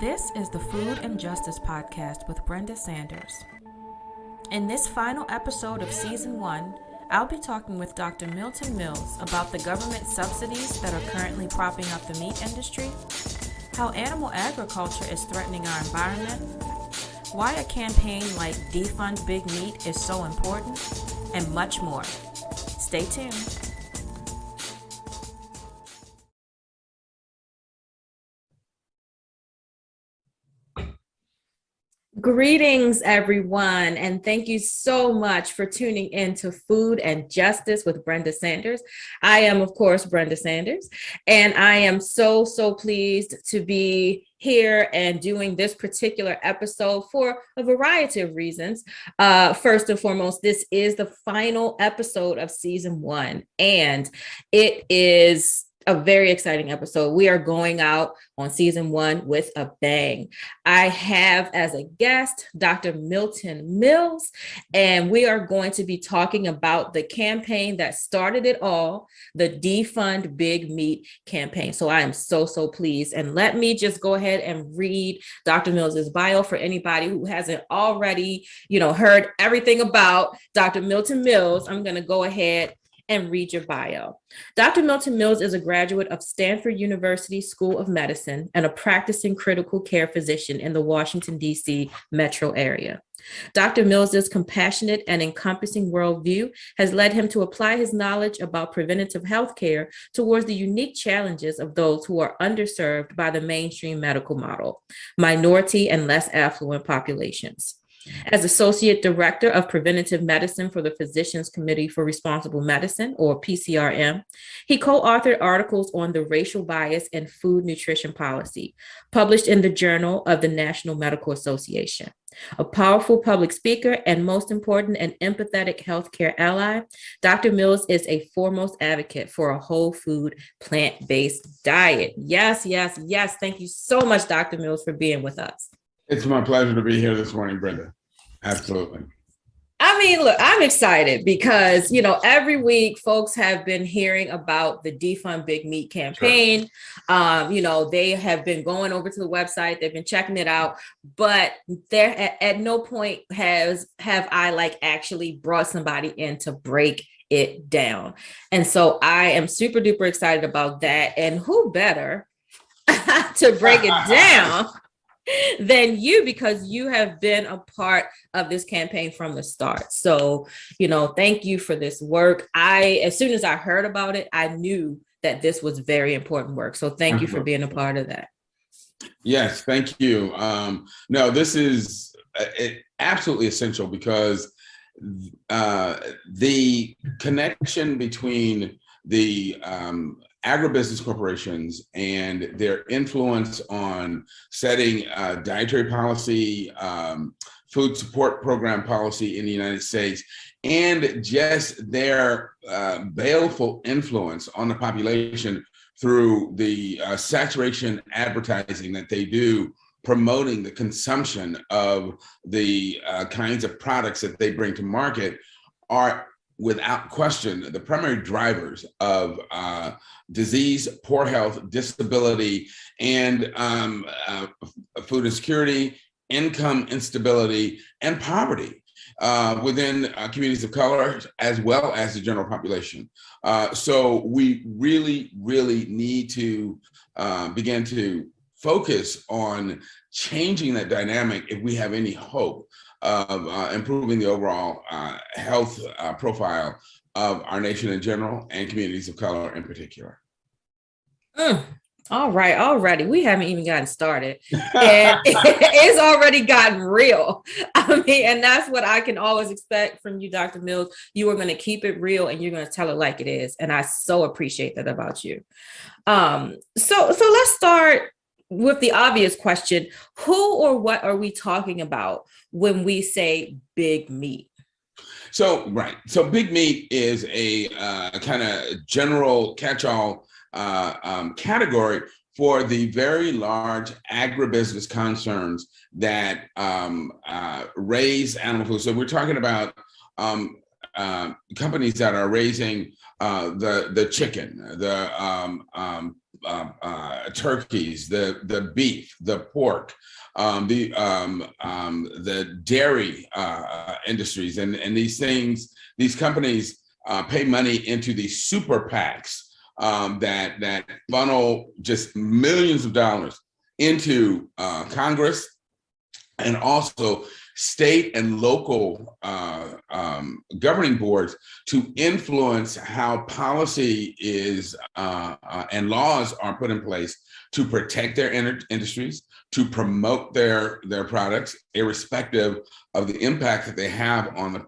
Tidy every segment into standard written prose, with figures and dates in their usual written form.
This is the Food and Justice Podcast with Brenda Sanders. In this final episode of Season 1, I'll be talking with Dr. Milton Mills about the government subsidies that are currently propping up the meat industry, how animal agriculture is threatening our environment, why a campaign like Defund Big Meat is so important, and much more. Stay tuned. Greetings, everyone, and thank you so much for tuning in to Food and Justice with Brenda Sanders. I am, of course, Brenda Sanders, and I am so pleased to be here and doing this particular episode for a variety of reasons. First and foremost, this is the final episode of Season 1, and it is a very exciting episode. We are going out on Season 1 with a bang. I have as a guest Dr. Milton Mills, and we are going to be talking about the campaign that started it all, the Defund Big Meat campaign. So I am so pleased. And let me just go ahead and read Dr. Mills's bio for anybody who hasn't already, heard everything about Dr. Milton Mills. I'm going to go ahead and read your bio. Dr. Milton Mills is a graduate of Stanford University School of Medicine and a practicing critical care physician in the Washington, D.C. metro area. Dr. Mills's compassionate and encompassing worldview has led him to apply his knowledge about preventative health care towards the unique challenges of those who are underserved by the mainstream medical model, minority and less affluent populations. As Associate Director of Preventative Medicine for the Physicians Committee for Responsible Medicine, or PCRM, he co-authored articles on the racial bias in food nutrition policy, published in the Journal of the National Medical Association. A powerful public speaker and, most important, an empathetic healthcare ally, Dr. Mills is a foremost advocate for a whole food, plant-based diet. Yes. Thank you so much, Dr. Mills, for being with us. It's my pleasure to be here this morning, Brenda. Absolutely. I mean, look, I'm excited because, every week folks have been hearing about the Defund Big Meat campaign. Sure. They have been going over to the website, they've been checking it out, but there at no point have I actually brought somebody in to break it down. And so I am super duper excited about that. And who better to break it down than you, because you have been a part of this campaign from the start. So, thank you for this work. As soon as I heard about it, I knew that this was very important work. So thank you for being a part of that. Yes, thank you. No, this is absolutely essential because the connection between the agribusiness corporations and their influence on setting dietary policy, food support program policy in the United States, and just their baleful influence on the population through the saturation advertising that they do, promoting the consumption of the kinds of products that they bring to market, are without question the primary drivers of disease, poor health, disability, and food insecurity, income instability, and poverty within communities of color, as well as the general population. So we really need to begin to focus on changing that dynamic if we have any hope of improving the overall health profile of our nation in general and communities of color in particular. All right, already. We haven't even gotten started. And it's already gotten real. And that's what I can always expect from you, Dr. Mills. You are going to keep it real and you're going to tell it like it is. And I so appreciate that about you. So let's start with the obvious question. Who or what are we talking about when we say big meat? So big meat is a kind of general catch-all category for the very large agribusiness concerns that raise animal food. So we're talking about companies that are raising the chicken, the turkeys, the beef, the pork, the dairy industries, and these things, these companies pay money into these super PACs that funnel just millions of dollars into Congress and also state and local governing boards to influence how policy is and laws are put in place to protect their industries, to promote their products, irrespective of the impact that they have on the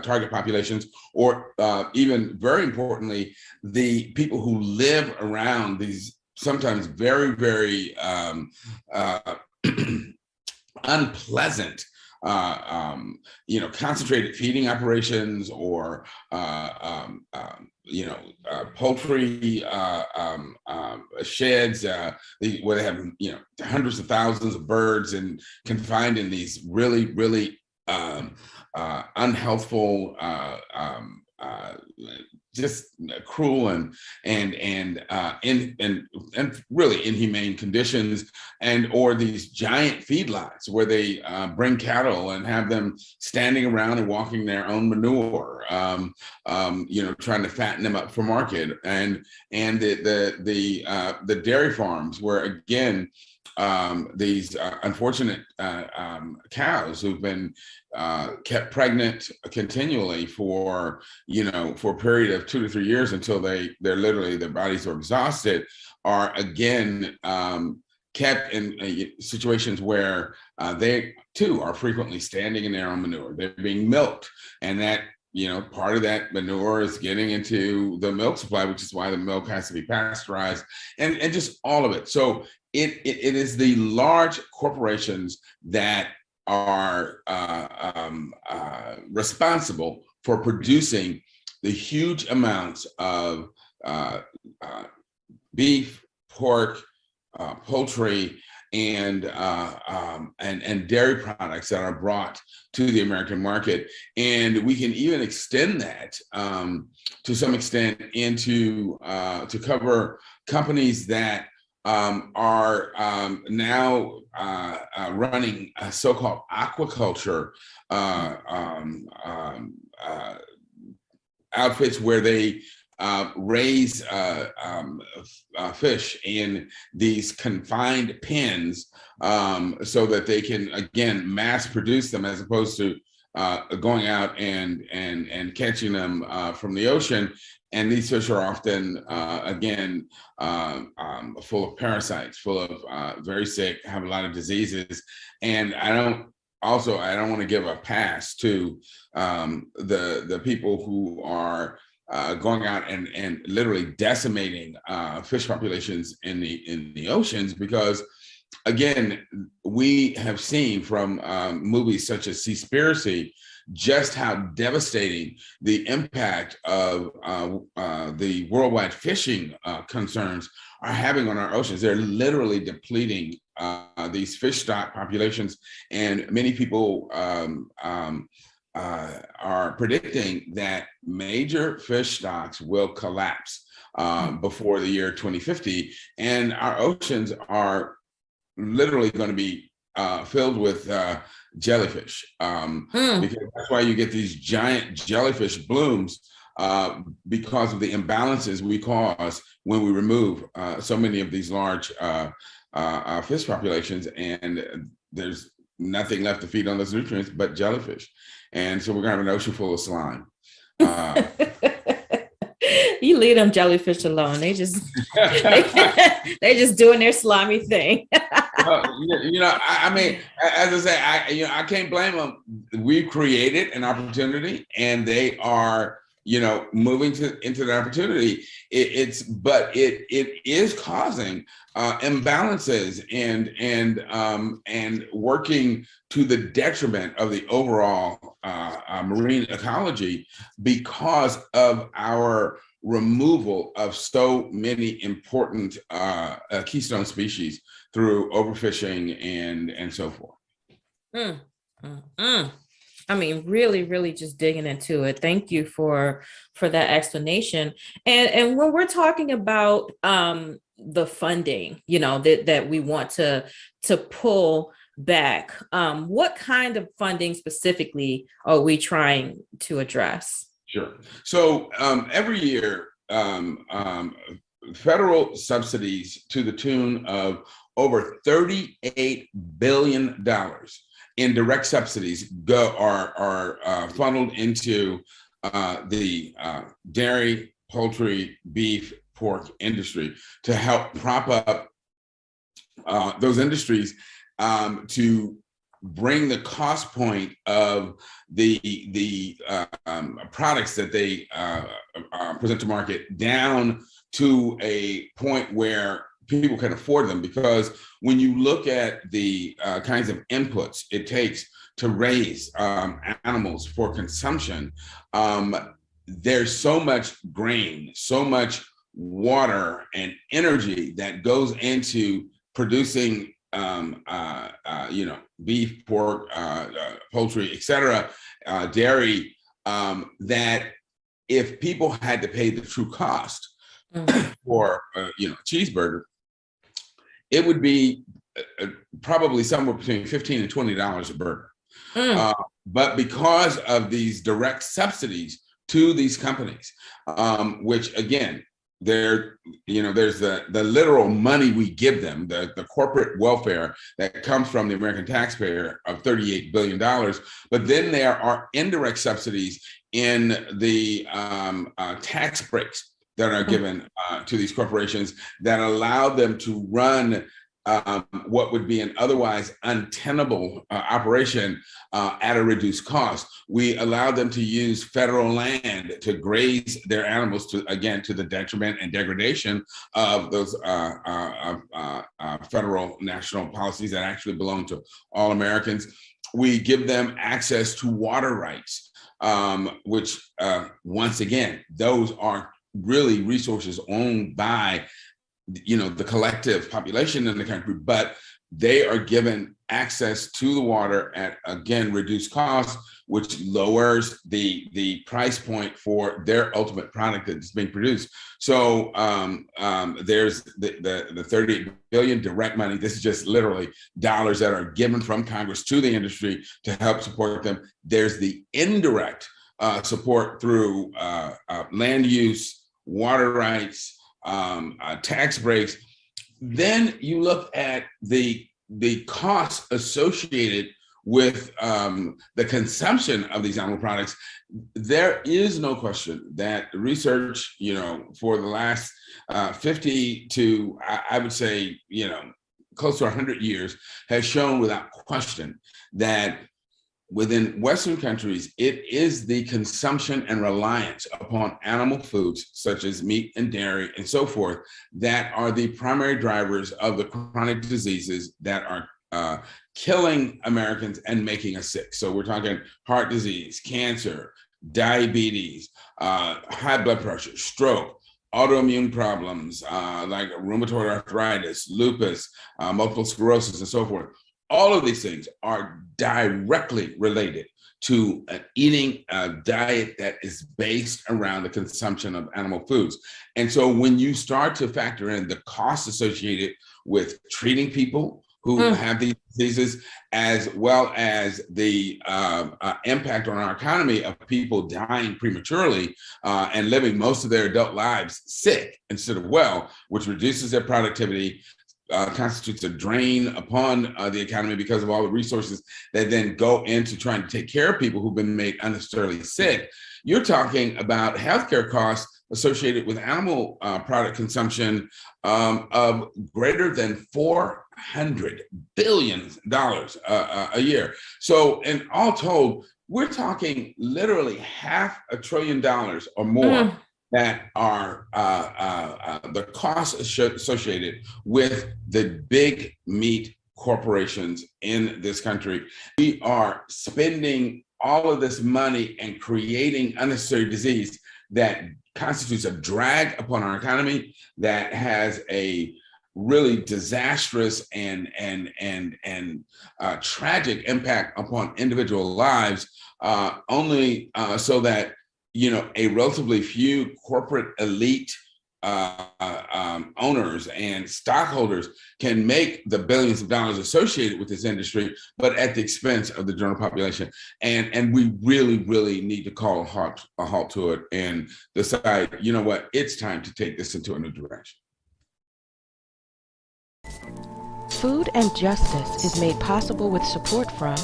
target populations, or even very importantly, the people who live around these sometimes very, very unpleasant concentrated feeding operations, or poultry sheds where they have hundreds of thousands of birds and confined in these really, really unhealthful, just cruel and really inhumane conditions, or these giant feedlots where they bring cattle and have them standing around and walking their own manure, trying to fatten them up for market, and the dairy farms where, again, these unfortunate cows who've been kept pregnant continually for a period of 2 to 3 years until they're literally, their bodies are exhausted, are again kept in situations where they too are frequently standing in their own manure. They're being milked, and that part of that manure is getting into the milk supply, which is why the milk has to be pasteurized, and just all of it. So it is the large corporations that are responsible for producing the huge amounts of beef, pork, poultry, and dairy products that are brought to the American market. And we can even extend that to some extent into to cover companies that are now running a so-called aquaculture outfits where they raise fish in these confined pens so that they can, again, mass produce them, as opposed to going out and catching them from the ocean. And these fish are often, again, full of parasites, full of very sick, have a lot of diseases. And I don't want to give a pass to the people who are going out and literally decimating fish populations in the oceans, because, again, we have seen from movies such as Seaspiracy just how devastating the impact of the worldwide fishing concerns are having on our oceans. They're literally depleting these fish stock populations, and many people are predicting that major fish stocks will collapse before the year 2050, and our oceans are literally going to be filled with jellyfish, because that's why you get these giant jellyfish blooms, because of the imbalances we cause when we remove so many of these large fish populations, and there's nothing left to feed on those nutrients but jellyfish. And so we're gonna have an ocean full of slime. You leave them jellyfish alone. They just they just doing their slimy thing. I mean, as I say, I can't blame them. We created an opportunity, and they are, moving into the opportunity. It is causing imbalances and working to the detriment of the overall marine ecology, because of our removal of so many important keystone species through overfishing and so forth. I mean, really, really just digging into it. Thank you for that explanation. And when we're talking about the funding, that we want to pull back. What kind of funding specifically are we trying to address? Sure. So every year, federal subsidies to the tune of over $38 billion in direct subsidies are funneled into the dairy, poultry, beef, pork industry to help prop up those industries to bring the cost point of the products that they present to market down to a point where people can afford them. Because when you look at the kinds of inputs it takes to raise animals for consumption, there's so much grain, so much water and energy that goes into producing beef, pork, poultry, etc., dairy, that if people had to pay the true cost for a cheeseburger, it would be probably somewhere between $15 and $20 a burger. But because of these direct subsidies to these companies, which again, there's the literal money we give them, the corporate welfare that comes from the American taxpayer of $38 billion. But then there are indirect subsidies in the tax breaks that are given to these corporations that allow them to run what would be an otherwise untenable operation at a reduced cost. We allow them to use federal land to graze their animals to the detriment and degradation of those federal national policies that actually belong to all Americans. We give them access to water rights, which once again, those are really resources owned by the collective population in the country, but they are given access to the water at, again, reduced cost, which lowers the price point for their ultimate product that's being produced. So there's the 38 billion direct money. This is just literally dollars that are given from Congress to the industry to help support them. There's the indirect support through land use, water rights, tax breaks. Then you look at the costs associated with the consumption of these animal products. There is no question that research, for the last 50 to, I would say, close to 100 years has shown without question that within Western countries, it is the consumption and reliance upon animal foods, such as meat and dairy and so forth, that are the primary drivers of the chronic diseases that are killing Americans and making us sick. So we're talking heart disease, cancer, diabetes, high blood pressure, stroke, autoimmune problems like rheumatoid arthritis, lupus, multiple sclerosis, and so forth. All of these things are directly related to eating a diet that is based around the consumption of animal foods. And so when you start to factor in the costs associated with treating people who have these diseases, as well as the impact on our economy of people dying prematurely and living most of their adult lives sick instead of well, which reduces their productivity, constitutes a drain upon the economy because of all the resources that then go into trying to take care of people who've been made unnecessarily sick. You're talking about healthcare costs associated with animal product consumption of greater than $400 billion a year. So in all told, we're talking literally $500 billion or more that are the costs associated with the big meat corporations in this country. We are spending all of this money and creating unnecessary disease that constitutes a drag upon our economy, that has a really disastrous and tragic impact upon individual lives, only so that a relatively few corporate elite owners and stockholders can make the billions of dollars associated with this industry, but at the expense of the general population. And we really, really need to call a halt to it and decide, you know what, it's time to take this into a new direction. Food and Justice is made possible with support from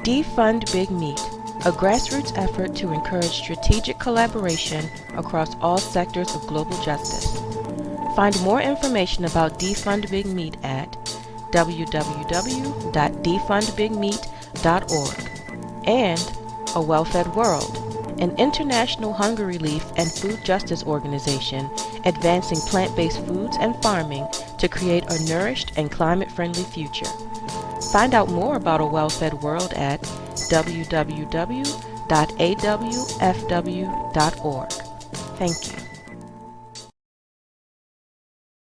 Defund Big Meat, a grassroots effort to encourage strategic collaboration across all sectors of global justice. Find more information about Defund Big Meat at www.defundbigmeat.org. And A Well-Fed World, an international hunger relief and food justice organization advancing plant-based foods and farming to create a nourished and climate-friendly future. Find out more about A Well-Fed World at www.awfw.org. Thank you.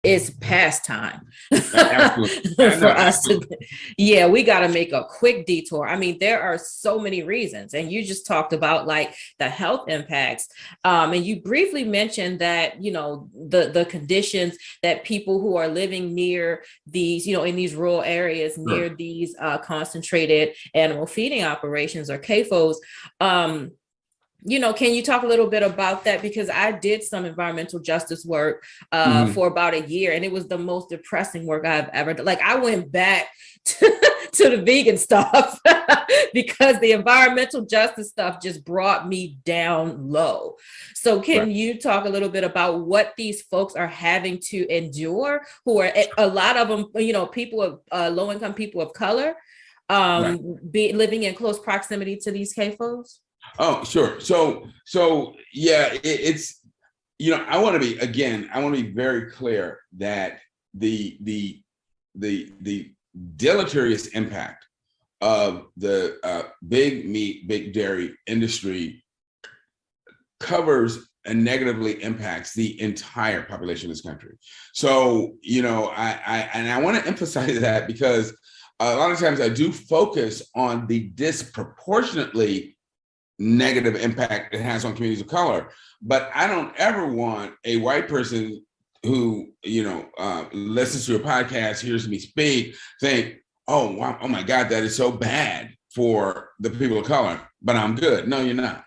It's past time Absolutely. for us to, yeah, we got to make a quick detour. I mean, there are so many reasons, and you just talked about like the health impacts. And you briefly mentioned that, you know, the conditions that people who are living near these, you know, in these rural areas near these concentrated animal feeding operations or CAFOs, you know, can you talk a little bit about that? Because I did some environmental justice work for about a year, and it was the most depressing work I've ever done. Like, I went back to the vegan stuff because the environmental justice stuff just brought me down low. So can you talk a little bit about what these folks are having to endure, who are a lot of them, you know, people of low-income people of color, be living in close proximity to these CAFOs? Oh, sure. So yeah, it's, you know, I want to be very clear that the deleterious impact of the big meat, big dairy industry covers and negatively impacts the entire population of this country. So, you know, I want to emphasize that because a lot of times I do focus on the disproportionately negative impact it has on communities of color, but I don't ever want a white person who, you know, listens to a podcast, hears me speak, think, oh, wow, oh my God, that is so bad for the people of color, but I'm good. No, you're not.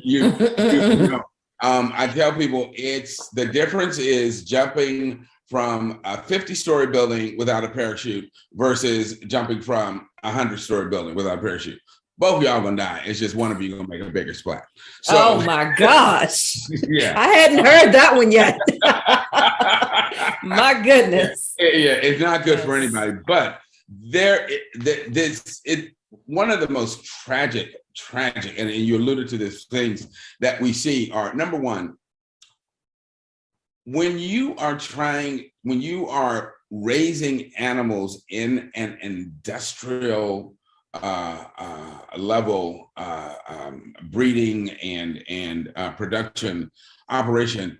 you know, I tell people the difference is jumping from a 50-story building without a parachute versus jumping from a 100-story building without a parachute. Both of y'all gonna die. It's just one of you gonna make a bigger splash. So, oh my gosh. Yeah. I hadn't heard that one yet. My goodness. Yeah, it's not good for anybody. But one of the most tragic, and you alluded to these things that we see are, number one, when you are raising animals in an industrial level breeding and production operation,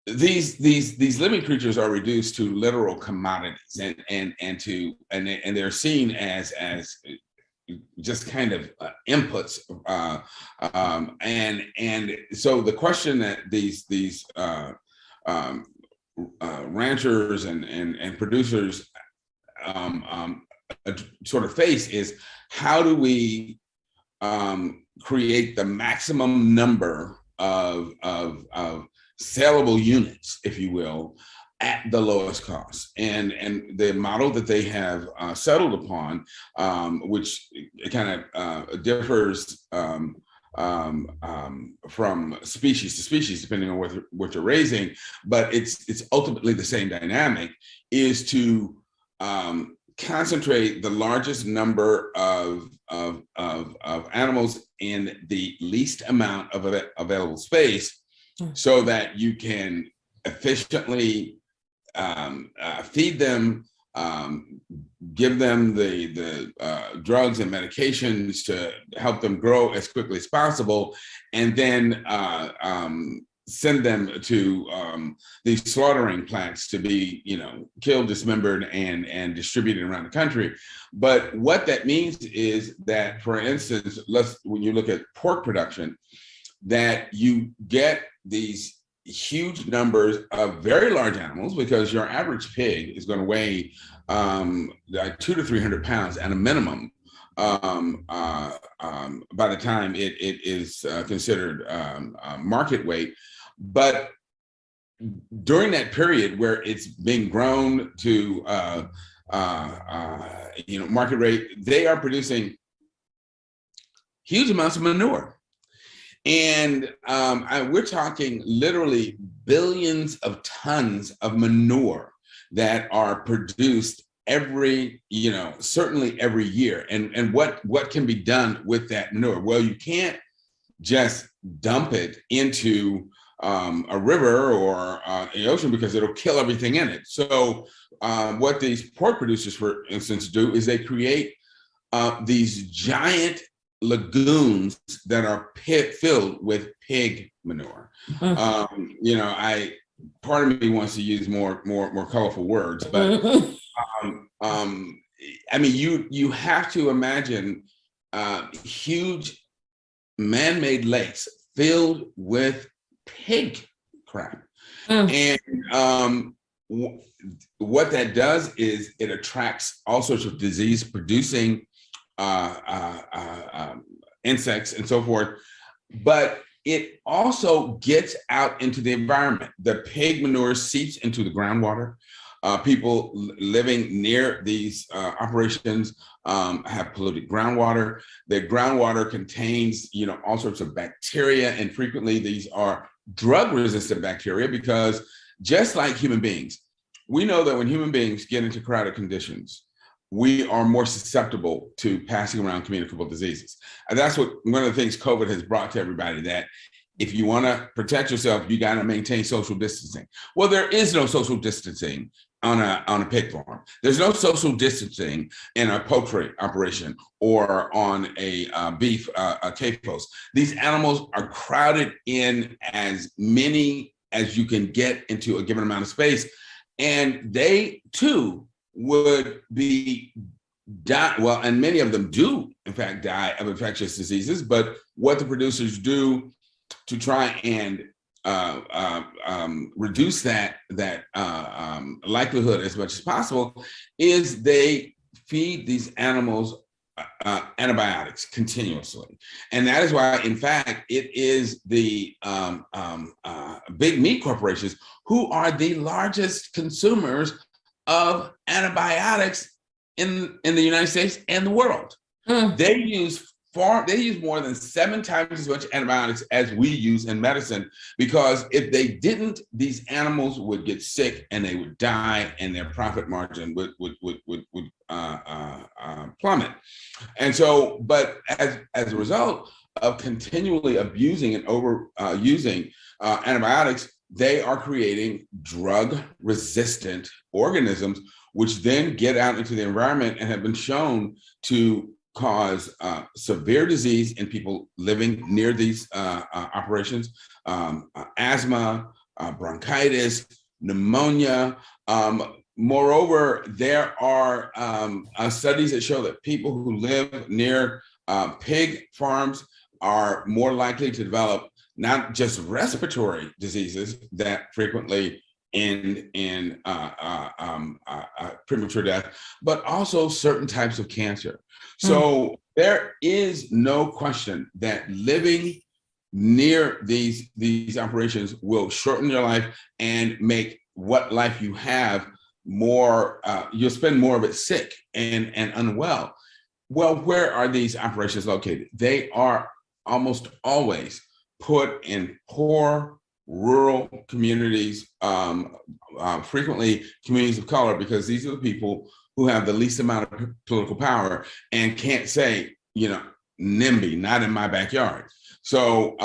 these living creatures are reduced to literal commodities, and they're seen as just kind of inputs, and so the question that these ranchers and producers sort of face is, how do we create the maximum number of saleable units, if you will, at the lowest cost? And the model that they have settled upon, which kind of differs from species to species, depending on what you're raising, but it's ultimately the same dynamic, is to concentrate the largest number of animals in the least amount of available space, so that you can efficiently feed them, give them the drugs and medications to help them grow as quickly as possible, and then send them to these slaughtering plants to be, you know, killed, dismembered, and distributed around the country. But what that means is that, for instance, when you look at pork production, that you get these huge numbers of very large animals, because your average pig is going to weigh like 200 to 300 pounds at a minimum by the time it is considered market weight. But during that period where it's being grown to market rate, they are producing huge amounts of manure. And we're talking literally billions of tons of manure that are produced certainly every year. And what can be done with that manure? Well, you can't just dump it into a river or the ocean, because it'll kill everything in it. So what these pork producers, for instance, do is they create these giant lagoons that are filled with pig manure. Part of me wants to use more colorful words, but you have to imagine huge man-made lakes filled with pig crap. And what that does is it attracts all sorts of disease-producing insects and so forth, but it also gets out into the environment. The pig manure seeps into the groundwater. People living near these operations have polluted groundwater. The groundwater contains, all sorts of bacteria, and frequently these are drug-resistant bacteria, because just like human beings, we know that when human beings get into crowded conditions, we are more susceptible to passing around communicable diseases. And that's one of the things COVID has brought to everybody, that if you want to protect yourself, you got to maintain social distancing. Well, there is no social distancing on a pig farm. There's no social distancing in a poultry operation or on a beef cage post. These animals are crowded in as many as you can get into a given amount of space. And they too would be and many of them do in fact die of infectious diseases. But what the producers do to try and reduce that likelihood as much as possible is they feed these animals antibiotics continuously. And that is why, in fact, it is the big meat corporations who are the largest consumers of antibiotics in the United States and the world. They use more than 7 times as much antibiotics as we use in medicine, because if they didn't, these animals would get sick and they would die, and their profit margin would plummet. And so, but as a result of continually abusing and overusing antibiotics, they are creating drug-resistant organisms, which then get out into the environment and have been shown to cause severe disease in people living near these operations, asthma, bronchitis, pneumonia. Moreover, there are studies that show that people who live near pig farms are more likely to develop not just respiratory diseases that frequently end in premature death, but also certain types of cancer. So there is no question that living near these operations will shorten your life and make what life you have more, you'll spend more of it sick and unwell. Well, where are these operations located? They are almost always put in poor rural communities, frequently communities of color, because these are the people who have the least amount of political power and can't say, NIMBY, not in my backyard. So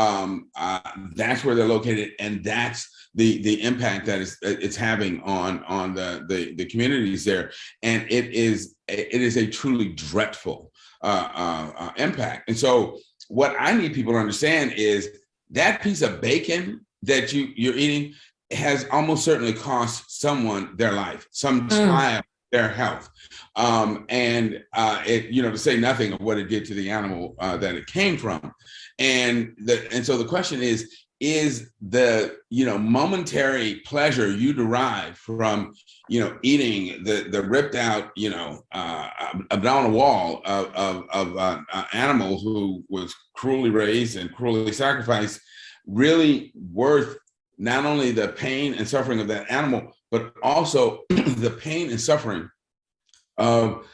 that's where they're located, and that's the impact that it's having on the communities there. And it is a truly dreadful impact. And so what I need people to understand is that piece of bacon that you're eating has almost certainly cost someone their life, some child their health, and to say nothing of what it did to the animal that it came from. And so the question is, is the, momentary pleasure you derive from, eating the ripped out, abdominal wall of animal who was cruelly raised and cruelly sacrificed, really worth not only the pain and suffering of that animal, but also the pain and suffering of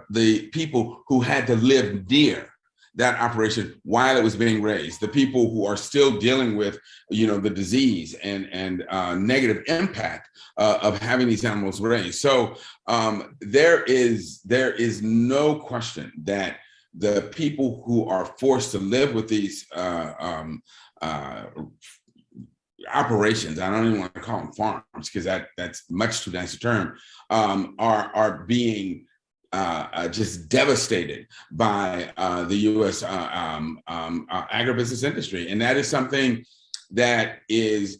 the people who had to live near that operation while it was being raised, the people who are still dealing with, the disease and negative impact of having these animals raised. So there is no question that the people who are forced to live with these operations, I don't even want to call them farms because that's much too nice a term, are being just devastated by the U.S. Agribusiness industry, and that is something that is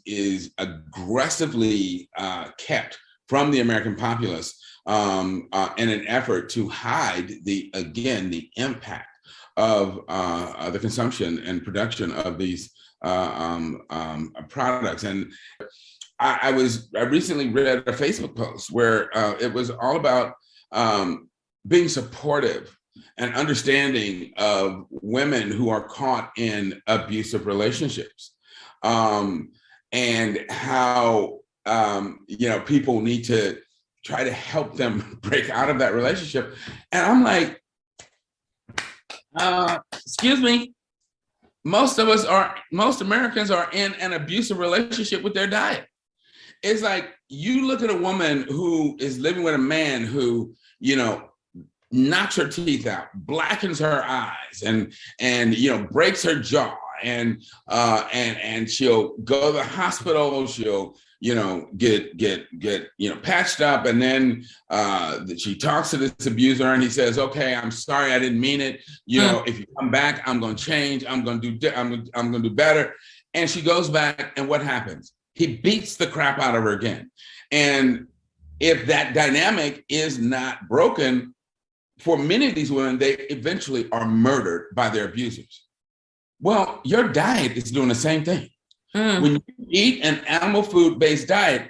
aggressively kept from the American populace in an effort to hide the impact of the consumption and production of these products. And I recently read a Facebook post where it was all about being supportive and understanding of women who are caught in abusive relationships, and how people need to try to help them break out of that relationship. And I'm like, excuse me, most Americans are in an abusive relationship with their diet. It's like you look at a woman who is living with a man who, knocks her teeth out, blackens her eyes, and breaks her jaw, and she'll go to the hospital. She'll get patched up, and then she talks to this abuser, and he says, "Okay, I'm sorry, I didn't mean it. If you come back, I'm going to change. I'm going to do better." And she goes back, and what happens? He beats the crap out of her again. And if that dynamic is not broken, for many of these women, they eventually are murdered by their abusers. Well, your diet is doing the same thing. When you eat an animal food-based diet,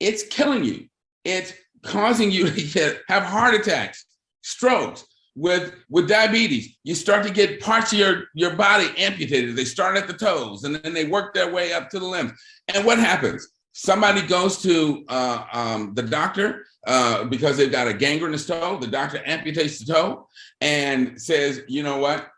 it's killing you. It's causing you to have heart attacks, strokes. With diabetes, you start to get parts of your body amputated. They start at the toes, and then they work their way up to the limbs. And what happens? Somebody goes to the doctor because they've got a gangrenous toe. The doctor amputates the toe and says, "You know what?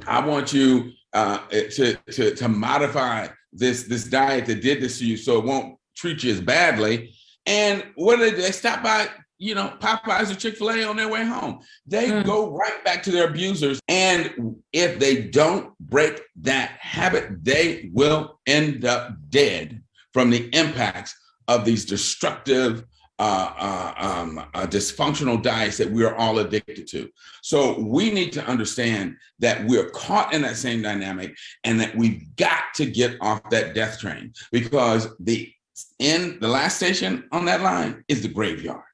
I want you to modify this diet that did this to you, so it won't treat you as badly." And what do? They stop by, Popeyes or Chick-fil-A on their way home. They go right back to their abusers. And if they don't break that habit, they will end up dead from the impacts of these destructive, dysfunctional diets that we are all addicted to. So we need to understand that we're caught in that same dynamic, and that we've got to get off that death train, because the last station on that line is the graveyard.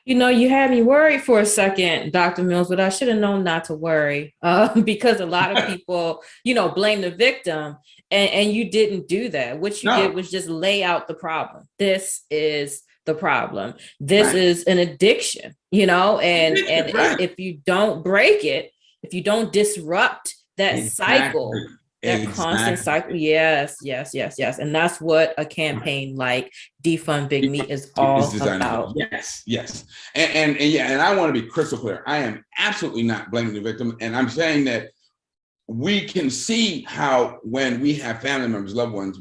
You had me worried for a second, Dr. Mills, but I should have known not to worry because a lot of people, blame the victim, and you didn't do that. What you did was just lay out the problem. This is the problem. This is an addiction, and if you don't break it, if you don't disrupt that cycle, that constant cycle. Yes. And that's what a campaign like Defund Big Meat is all about. Yes. And I want to be crystal clear. I am absolutely not blaming the victim. And I'm saying that we can see how when we have family members, loved ones,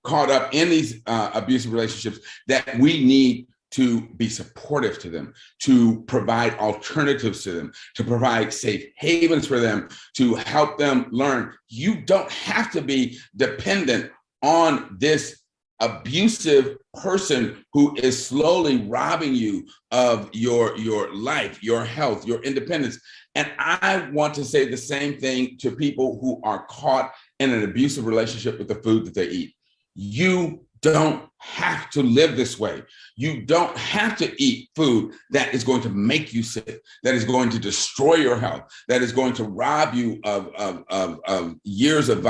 caught up in these abusive relationships, that we need to be supportive to them, to provide alternatives to them, to provide safe havens for them, to help them learn. You don't have to be dependent on this abusive person who is slowly robbing you of your life, your health, your independence. And I want to say the same thing to people who are caught in an abusive relationship with the food that they eat. You don't have to live this way. You don't have to eat food that is going to make you sick, that is going to destroy your health, that is going to rob you of years of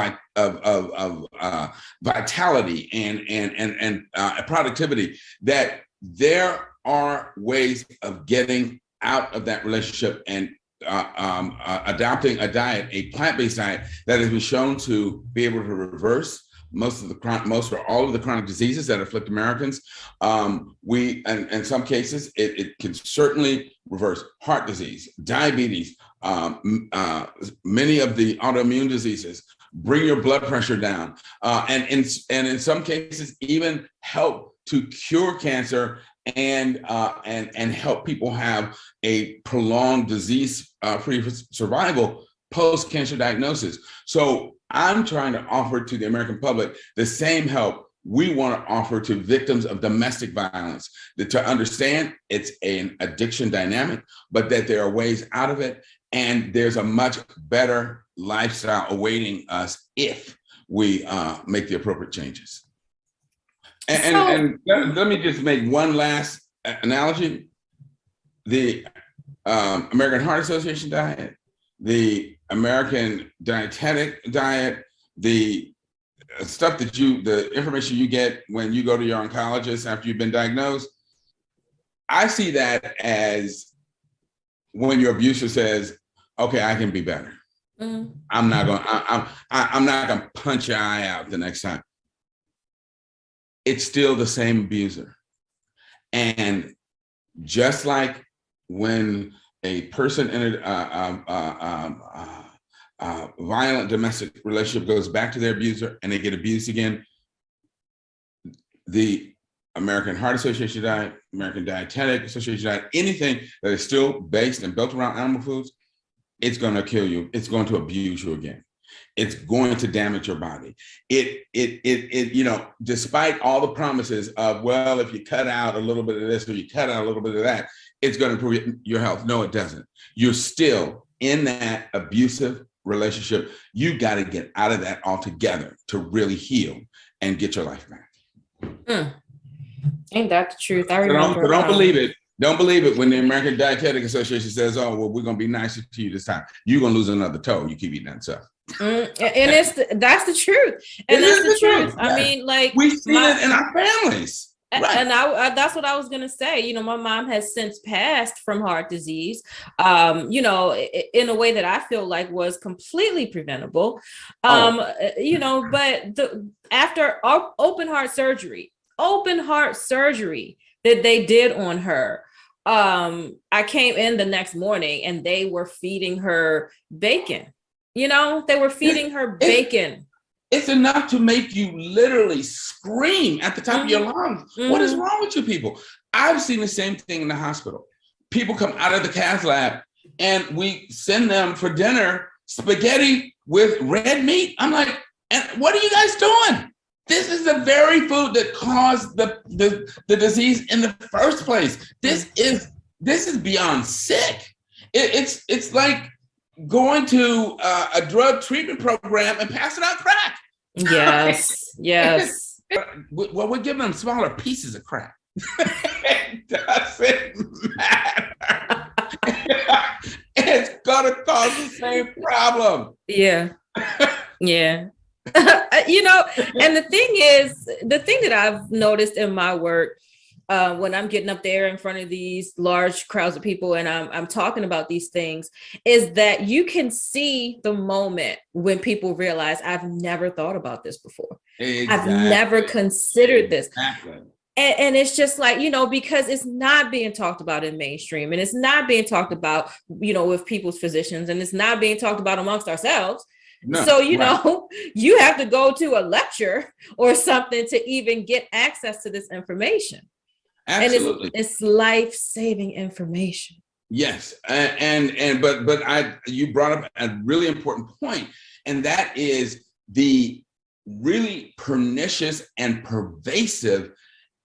vitality and productivity. That there are ways of getting out of that relationship and adopting a diet, a plant-based diet that has been shown to be able to reverse most or all of the chronic diseases that afflict Americans. In some cases, it can certainly reverse heart disease, diabetes, many of the autoimmune diseases, bring your blood pressure down, and in some cases even help to cure cancer and help people have a prolonged disease-free survival post-cancer diagnosis. So I'm trying to offer to the American public the same help we want to offer to victims of domestic violence, to understand it's an addiction dynamic, but that there are ways out of it, and there's a much better lifestyle awaiting us if we make the appropriate changes. And let me just make one last analogy. The American Heart Association diet, the American dietetic diet, the stuff that the information you get when you go to your oncologist after you've been diagnosed, I see that as when your abuser says, okay, I can be better. Mm-hmm. I'm not gonna punch your eye out the next time. It's still the same abuser. And just like when a person in a violent domestic relationship goes back to their abuser and they get abused again, the American Heart Association diet, American Dietetic Association diet, anything that is still based and built around animal foods, it's going to kill you. It's going to abuse you again. It's going to damage your body. It despite all the promises of, well, if you cut out a little bit of this or you cut out a little bit of that, it's going to improve your health. No, it doesn't. You're still in that abusive relationship. You got to get out of that altogether to really heal and get your life back. Ain't that the truth? I remember. Don't believe it. Don't believe it when the American Dietetic Association says, oh, well, we're going to be nicer to you this time. You're going to lose another toe. You keep eating that stuff. And that's the truth. And that's the truth. I mean, like, we've seen it in our families. Right. And that's what I was going to say. You know, my mom has since passed from heart disease, in a way that I feel like was completely preventable. But after open heart surgery that they did on her, I came in the next morning and they were feeding her bacon. They were feeding her bacon. It's enough to make you literally scream at the top of your lungs. Mm-hmm. What is wrong with you people? I've seen the same thing in the hospital. People come out of the cath lab and we send them for dinner spaghetti with red meat. I'm like, and what are you guys doing? This is the very food that caused the disease in the first place. This is beyond sick. It's like going to a drug treatment program and passing out crack. Yes. Well, we're giving them smaller pieces of crack. It doesn't matter. It's gonna cause the same problem. Yeah. And the thing that I've noticed in my work, when I'm getting up there in front of these large crowds of people and I'm talking about these things, is that you can see the moment when people realize, I've never thought about this before. Exactly. I've never considered this. Exactly. And it's just like, because it's not being talked about in mainstream, and it's not being talked about, with people's physicians, and it's not being talked about amongst ourselves. No, so, you have to go to a lecture or something to even get access to this information. Absolutely. And it's life-saving information. Yes. But you brought up a really important point, and that is the really pernicious and pervasive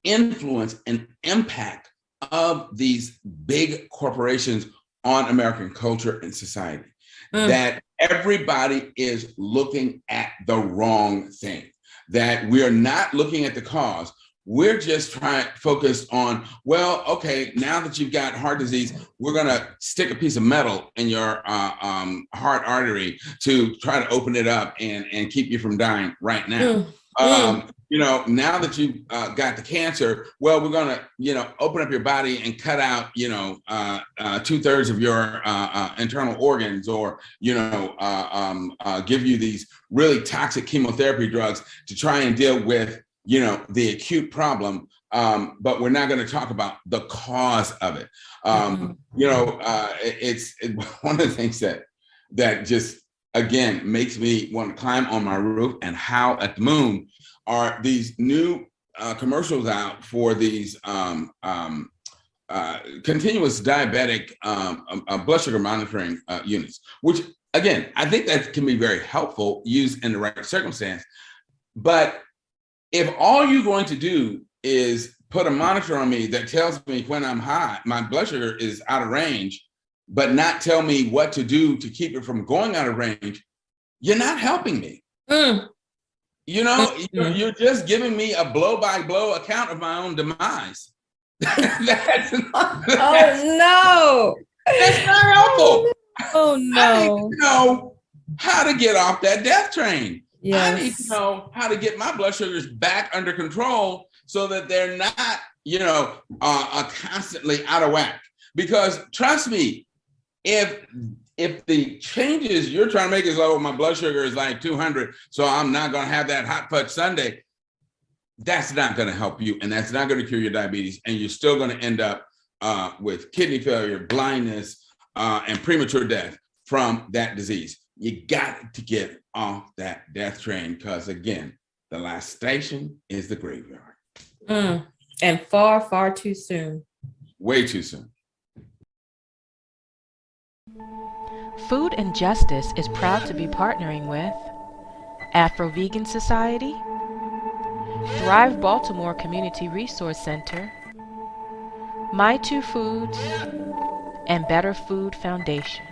influence and impact of these big corporations on American culture and society. That everybody is looking at the wrong thing. that we are not looking at the cause. We're just trying to focus on, well, okay, now that you've got heart disease, we're going to stick a piece of metal in your heart artery to try to open it up and keep you from dying right now. Now that you've got the cancer, well, we're going to, open up your body and cut out, 2/3 of your internal organs, or, give you these really toxic chemotherapy drugs to try and deal with, the acute problem, but we're not going to talk about the cause of it. It's one of the things that just, again, makes me want to climb on my roof and howl at the moon are these new commercials out for these continuous diabetic blood sugar monitoring units, which, again, I think that can be very helpful used in the right circumstance. But if all you're going to do is put a monitor on me that tells me when I'm high, my blood sugar is out of range, but not tell me what to do to keep it from going out of range, you're not helping me. You're just giving me a blow-by-blow account of my own demise. That's not helpful. Oh no! I need to know how to get off that death train. Yes. I need to know how to get my blood sugars back under control so that they're not, constantly out of whack. Because trust me, if the changes you're trying to make is, my blood sugar is like 200, so I'm not going to have that hot fudge sundae, that's not going to help you, and that's not going to cure your diabetes, and you're still going to end up with kidney failure, blindness, and premature death from that disease. You got to get off that death train, because, again, the last station is the graveyard. And far, far too soon. Way too soon. Food and Justice is proud to be partnering with Afro Vegan Society, Thrive Baltimore Community Resource Center, My Two Foods, and Better Food Foundation.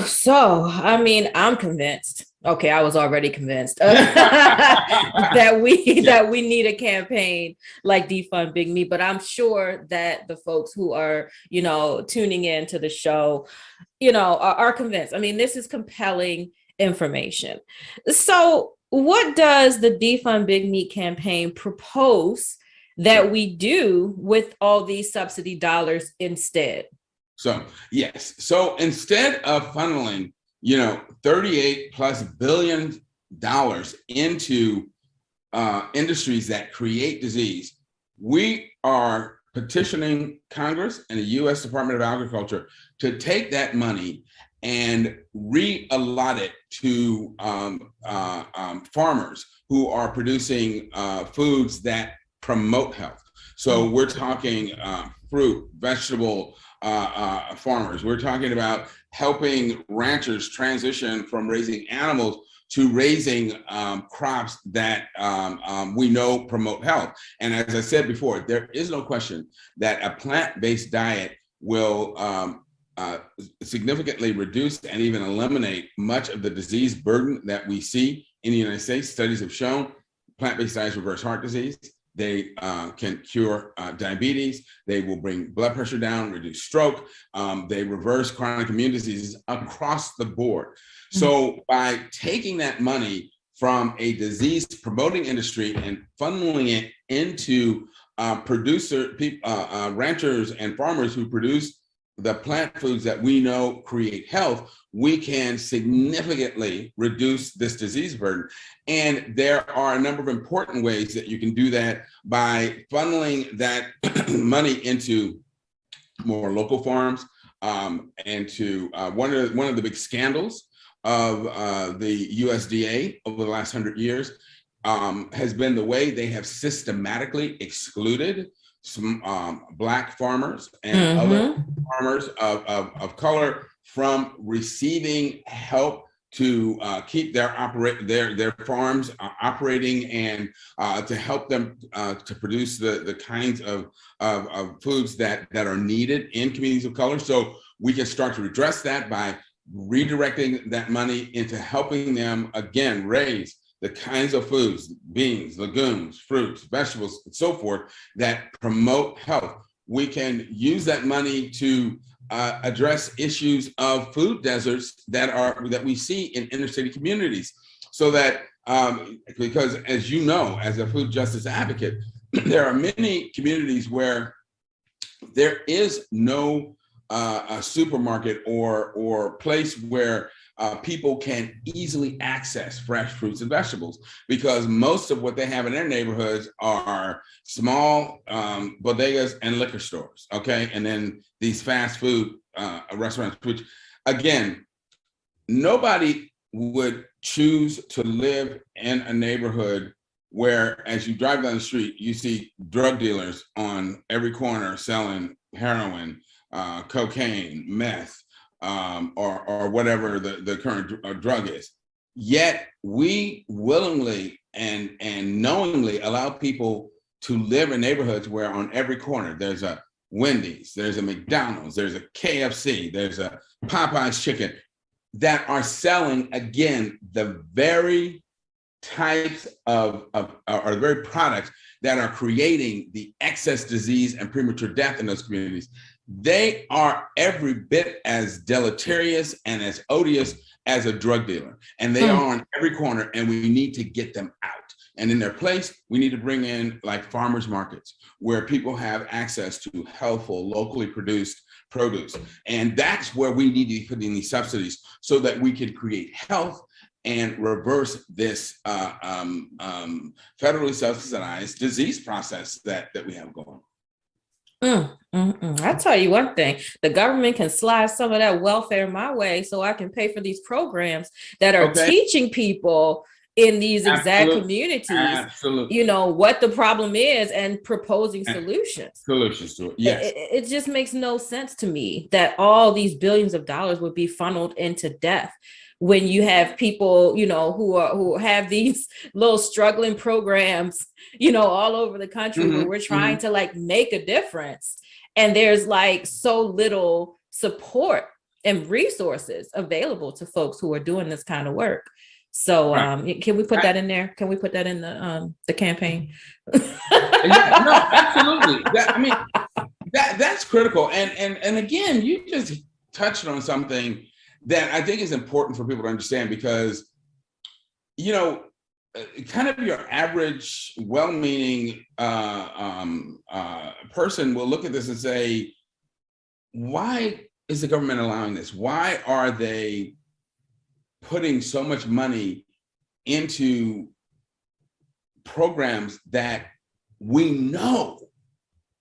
So, I'm convinced. Okay, I was already convinced that we need a campaign like Defund Big Meat, but I'm sure that the folks who are, tuning in to the show, are convinced. This is compelling information. So, what does the Defund Big Meat campaign propose that we do with all these subsidy dollars instead? So, yes. So instead of funneling, $38+ billion into industries that create disease, we are petitioning Congress and the U.S. Department of Agriculture to take that money and re-allot it to farmers who are producing foods that promote health. So we're talking fruit, vegetable farmers. We're talking about helping ranchers transition from raising animals to raising crops that we know promote health. And as I said before, there is no question that a plant-based diet will significantly reduce and even eliminate much of the disease burden that we see in the United States. Studies have shown plant-based diets reverse heart disease. They can cure diabetes. They will bring blood pressure down, reduce stroke. They reverse chronic immune diseases across the board. So by taking that money from a disease promoting industry and funneling it into ranchers and farmers who produce the plant foods that we know create health, we can significantly reduce this disease burden. And there are a number of important ways that you can do that by funneling that money into more local farms, and to one of the big scandals of the USDA over the last 100 years has been the way they have systematically excluded some Black farmers and other farmers of color from receiving help to keep their farms operating, and to help them to produce the kinds of foods that are needed in communities of color. So we can start to address that by redirecting that money into helping them, again, raise the kinds of foods, beans, legumes, fruits, vegetables, and so forth that promote health. We can use that money to address issues of food deserts that we see in inner city communities. So that, because as you know, as a food justice advocate, there are many communities where there is no a supermarket or place where people can easily access fresh fruits and vegetables, because most of what they have in their neighborhoods are small bodegas and liquor stores, okay? And then these fast food restaurants, which, again, nobody would choose to live in a neighborhood where, as you drive down the street, you see drug dealers on every corner selling heroin, cocaine, meth, or whatever the current drug is. Yet we willingly and knowingly allow people to live in neighborhoods where on every corner there's a Wendy's, there's a McDonald's, there's a KFC, there's a Popeye's chicken, that are selling, again, the very types of or the very products that are creating the excess disease and premature death in those communities. They are every bit as deleterious and as odious as a drug dealer. And they are on every corner, and we need to get them out. And in their place, we need to bring in like farmers markets where people have access to healthful, locally produced produce. And that's where we need to be putting these subsidies so that we can create health and reverse this federally subsidized disease process that we have going. I'll tell you one thing, the government can slide some of that welfare my way so I can pay for these programs that are teaching people in these exact communities, you know, what the problem is and proposing solutions to it. Yes. It just makes no sense to me that all these billions of dollars would be funneled into death when you have people, you know, who have these little struggling programs, you know, all over the country where we're trying to like make a difference. And there's like so little support and resources available to folks who are doing this kind of work. So can we put that in there? Can we put that in the campaign? Yeah, no, absolutely. That's critical. And again, you just touched on something that I think is important for people to understand, because, you know, kind of your average well-meaning person will look at this and say, why is the government allowing this? Why are they putting so much money into programs that we know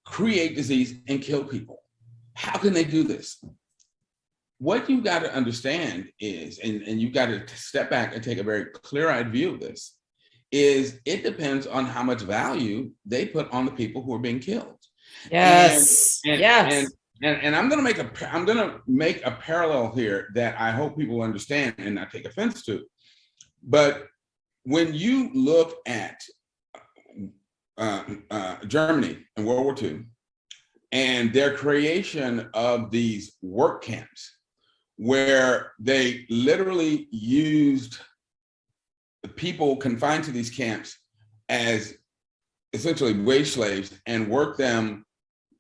create disease and kill people? How can they do this? What you've got to understand is, and you've got to step back and take a very clear-eyed view of this, is it depends on how much value they put on the people who are being killed. Yes. And I'm going to make a parallel here that I hope people understand and not take offense to. But when you look at Germany in World War II and their creation of these work camps, where they literally used the people confined to these camps as essentially wage slaves and worked them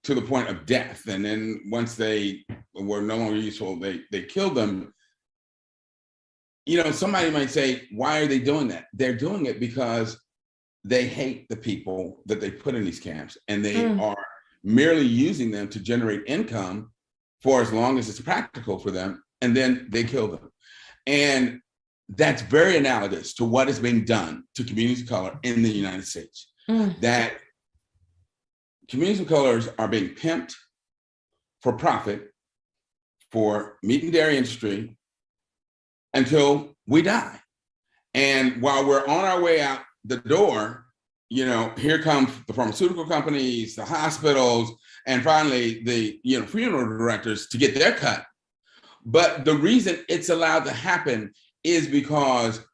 to the point of death. And then once they were no longer useful, they killed them. You know, somebody might say, why are they doing that? They're doing it because they hate the people that they put in these camps, and they are merely using them to generate income for as long as it's practical for them, and then they kill them. And that's very analogous to what is being done to communities of color in the United States. That communities of colors are being pimped for profit for meat and dairy industry until we die. And while we're on our way out the door, you know, here come the pharmaceutical companies, the hospitals, and finally the, you know, funeral directors to get their cut. But the reason it's allowed to happen is because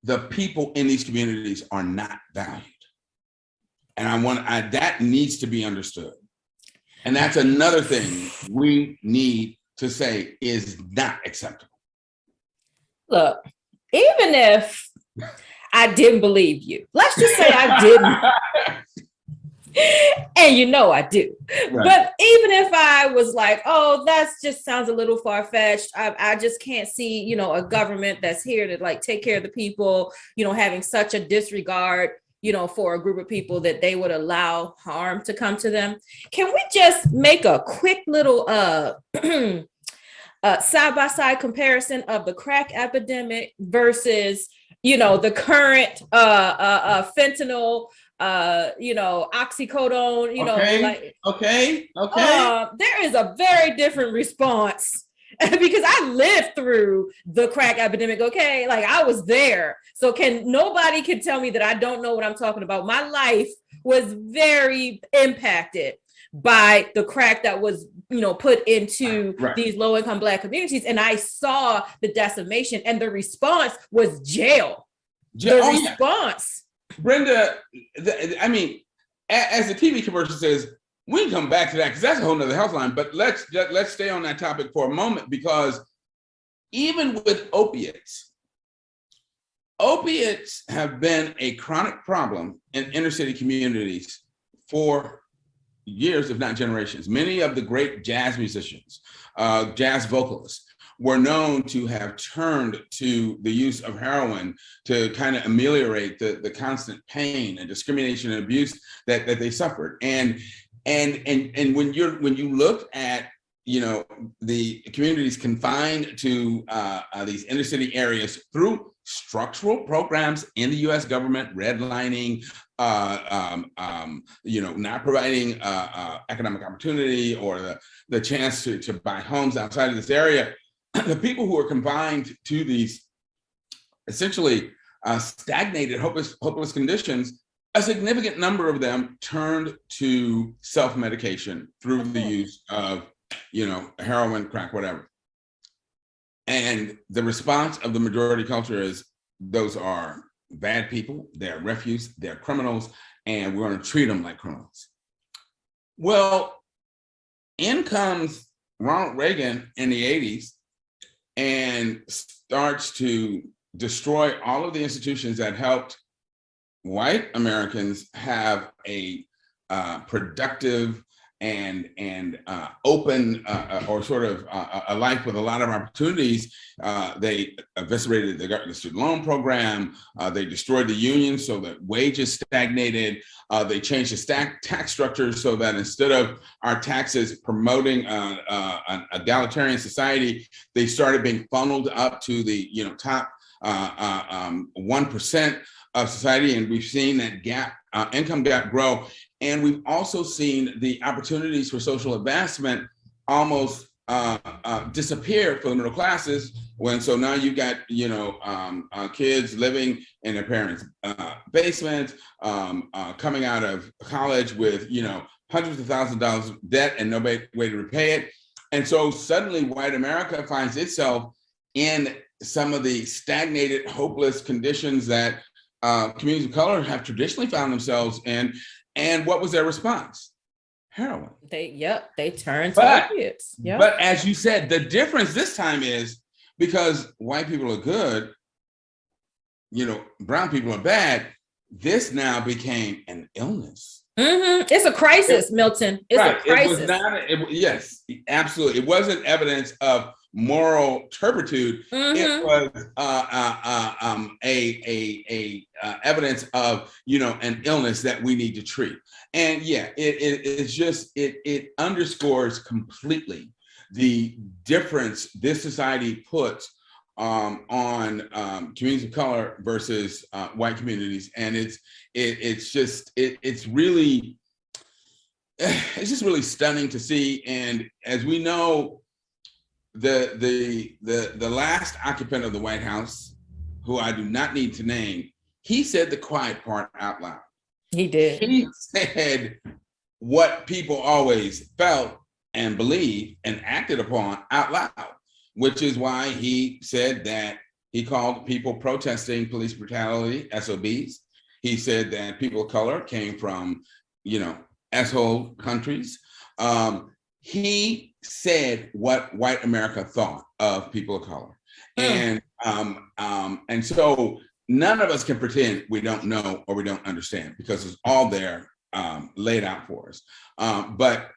the people in these communities are not valued. And that needs to be understood. And that's another thing we need to say is not acceptable. Look, even if I didn't believe you, let's just say I didn't. And you know I do. Right. But even if I was like, oh, that just sounds a little far-fetched, I just can't see, you know, a government that's here to like take care of the people, you know, having such a disregard, you know, for a group of people that they would allow harm to come to them. Can we just make a quick little side-by-side comparison of the crack epidemic versus, you know, the current fentanyl, you know, oxycodone, you know, like, okay. There is a very different response because I lived through the crack epidemic. Okay. Like I was there. So nobody can tell me that I don't know what I'm talking about. My life was very impacted by the crack that was, you know, put into these low-income Black communities. And I saw the decimation, and the response was jail. The response. Brenda, I mean, as the TV commercial says, we can come back to that because that's a whole nother health line. But let's stay on that topic for a moment, because even with opiates have been a chronic problem in inner city communities for years, if not generations. Many of the great jazz musicians, jazz vocalists, were known to have turned to the use of heroin to kind of ameliorate the constant pain and discrimination and abuse that they suffered. And when you look at, you know, the communities confined to these inner city areas through structural programs in the U.S. government, redlining, you know, not providing economic opportunity or the chance to buy homes outside of this area, the people who are confined to these essentially stagnated, hopeless conditions, a significant number of them turned to self-medication through the use of, you know, heroin, crack, whatever. And the response of the majority culture is, those are bad people, they're refuse, they're criminals, and we're going to treat them like criminals. Well, in comes Ronald Reagan in the 80s and starts to destroy all of the institutions that helped white Americans have a productive and open or sort of a life with a lot of opportunities. They eviscerated the student loan program. They destroyed the union so that wages stagnated. They changed the tax structure so that instead of our taxes promoting an egalitarian society, they started being funneled up to the top 1% of society, and we've seen that gap, income gap, grow. And we've also seen the opportunities for social advancement almost disappear for the middle classes. So now you've got kids living in their parents' basements, coming out of college with hundreds of thousands of dollars of debt and no way to repay it. And so suddenly white America finds itself in some of the stagnated, hopeless conditions that communities of color have traditionally found themselves in. And what was their response? Heroin. They turned to opiates. Yep. But as you said, the difference this time is because white people are good, brown people are bad. This now became an illness. Mm-hmm. It's a crisis, Milton. It's a crisis. It was not. Yes, absolutely. It wasn't evidence of moral turpitude. Mm-hmm. It was evidence of an illness that we need to treat. And it underscores completely the difference this society puts on communities of color versus white communities. And it's just really stunning to see. And as we know, the last occupant of the White House, who I do not need to name, he said the quiet part out loud. He did. He said what people always felt and believed and acted upon out loud, which is why he said that he called people protesting police brutality SOBs. He said that people of color came from, asshole countries. He said what white America thought of people of color. And so none of us can pretend we don't know or we don't understand, because it's all there, laid out for us. But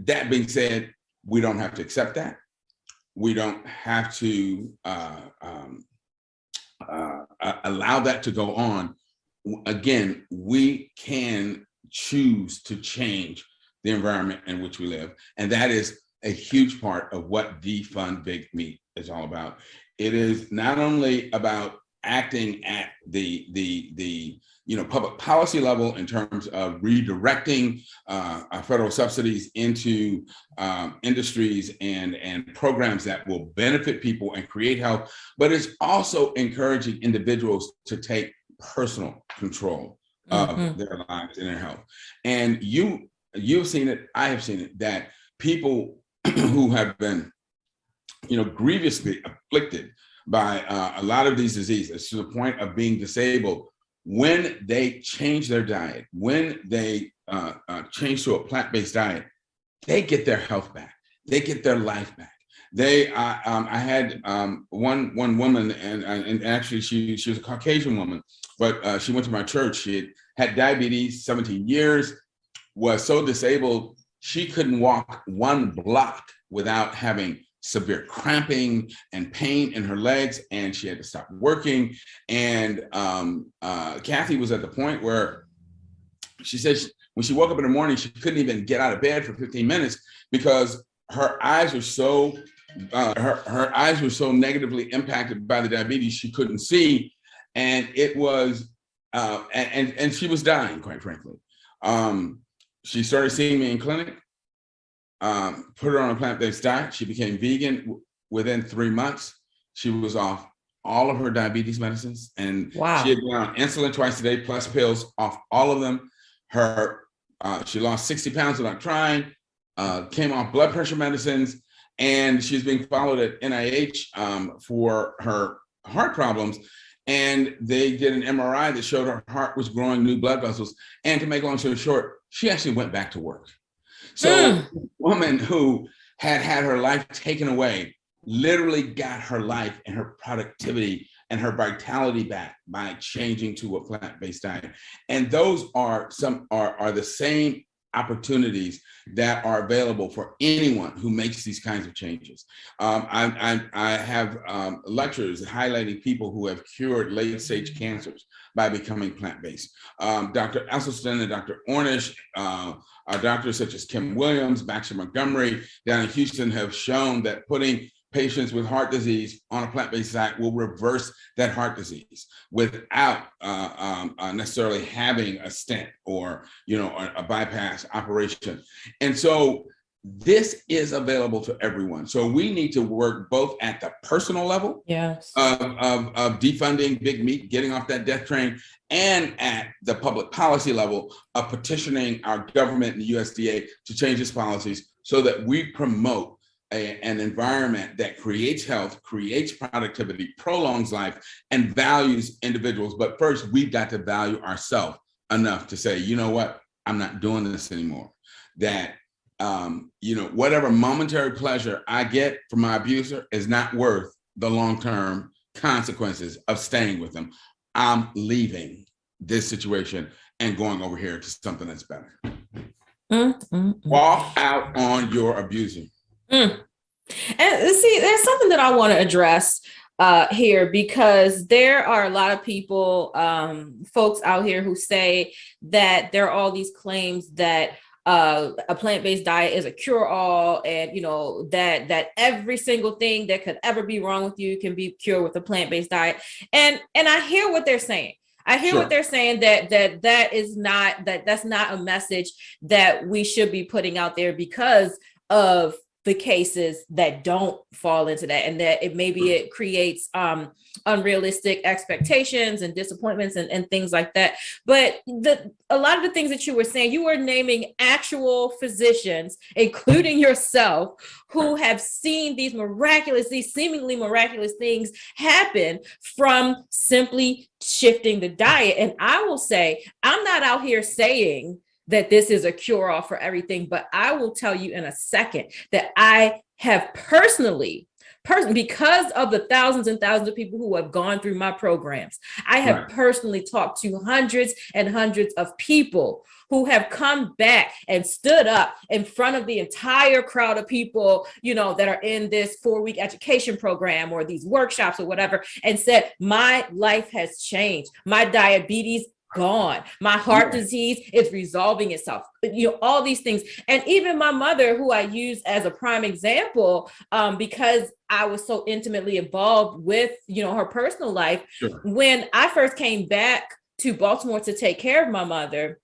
that being said, we don't have to accept that. We don't have to allow that to go on. Again, we can choose to change the environment in which we live. And that is a huge part of what Defund Big Meat is all about. It is not only about acting at the public policy level in terms of redirecting federal subsidies into industries and programs that will benefit people and create health, but it's also encouraging individuals to take personal control of their lives and their health. And you've seen it, I have seen it, that people who have been, grievously afflicted by a lot of these diseases to the point of being disabled, when they change their diet, when they change to a plant-based diet, they get their health back, they get their life back. I had one woman, and actually she was a Caucasian woman, but she went to my church. She had diabetes, 17 years, was so disabled, she couldn't walk 1 block without having severe cramping and pain in her legs, and she had to stop working. And Kathy was at the point where she said when she woke up in the morning, she couldn't even get out of bed for 15 minutes because her eyes were so her eyes were so negatively impacted by the diabetes, she couldn't see, and it was and she was dying, quite frankly. She started seeing me in clinic. Put her on a plant-based diet. She became vegan within 3 months. She was off all of her diabetes medicines, and she had been on insulin twice a day plus pills, off all of them. She lost 60 pounds without trying, came off blood pressure medicines, and she's being followed at NIH for her heart problems. And they did an MRI that showed her heart was growing new blood vessels. And to make a long story short, she actually went back to work. So a woman who had her life taken away literally got her life and her productivity and her vitality back by changing to a plant-based diet. And those are the same opportunities that are available for anyone who makes these kinds of changes. I have lectures highlighting people who have cured late-stage cancers by becoming plant-based. Dr. Esselstyn and Dr. Ornish, doctors such as Kim Williams, Baxter Montgomery down in Houston have shown that putting patients with heart disease on a plant-based diet will reverse that heart disease without necessarily having a stent or a bypass operation. And so this is available to everyone. So we need to work both at the personal level of defunding big meat, getting off that death train, and at the public policy level of petitioning our government and the USDA to change its policies so that we promote an environment that creates health, creates productivity, prolongs life, and values individuals. But first, we've got to value ourselves enough to say, you know what, I'm not doing this anymore. That, whatever momentary pleasure I get from my abuser is not worth the long-term consequences of staying with them. I'm leaving this situation and going over here to something that's better. Walk out on your abuser. And see, there's something that I want to address here, because there are a lot of people, folks out here who say that there are all these claims that a plant-based diet is a cure-all, and that every single thing that could ever be wrong with you can be cured with a plant-based diet. And I hear what they're saying. I hear what they're saying, that's not a message that we should be putting out there because of the cases that don't fall into that, and that it creates unrealistic expectations and disappointments and things like that. But a lot of the things that you were saying, you were naming actual physicians, including yourself, who have seen these seemingly miraculous things happen from simply shifting the diet. And I will say, I'm not out here saying that this is a cure-all for everything, but I will tell you in a second that I have personally because of the thousands and thousands of people who have gone through my programs. I have personally talked to hundreds and hundreds of people who have come back and stood up in front of the entire crowd of people, that are in this 4-week education program or these workshops or whatever, and said, my life has changed. My diabetes gone. My heart disease is resolving itself. All these things. And even my mother, who I use as a prime example, because I was so intimately involved with, her personal life. Sure. When I first came back to Baltimore to take care of my mother,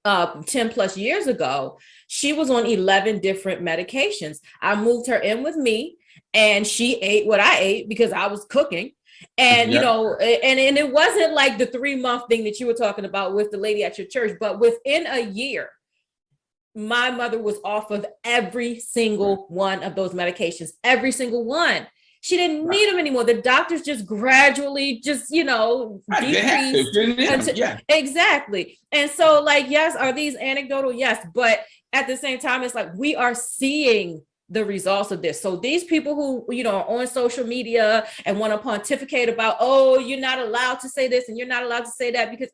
10 plus years ago, she was on 11 different medications. I moved her in with me and she ate what I ate because I was cooking. And, and it wasn't like the 3-month thing that you were talking about with the lady at your church, but within a year, my mother was off of every single one of those medications, every single one. She didn't need them anymore. The doctors just gradually decreased. Exactly. And so yes, are these anecdotal? Yes. But at the same time, it's like we are seeing the results of this. So these people who, are on social media and want to pontificate about, oh, you're not allowed to say this and you're not allowed to say that, because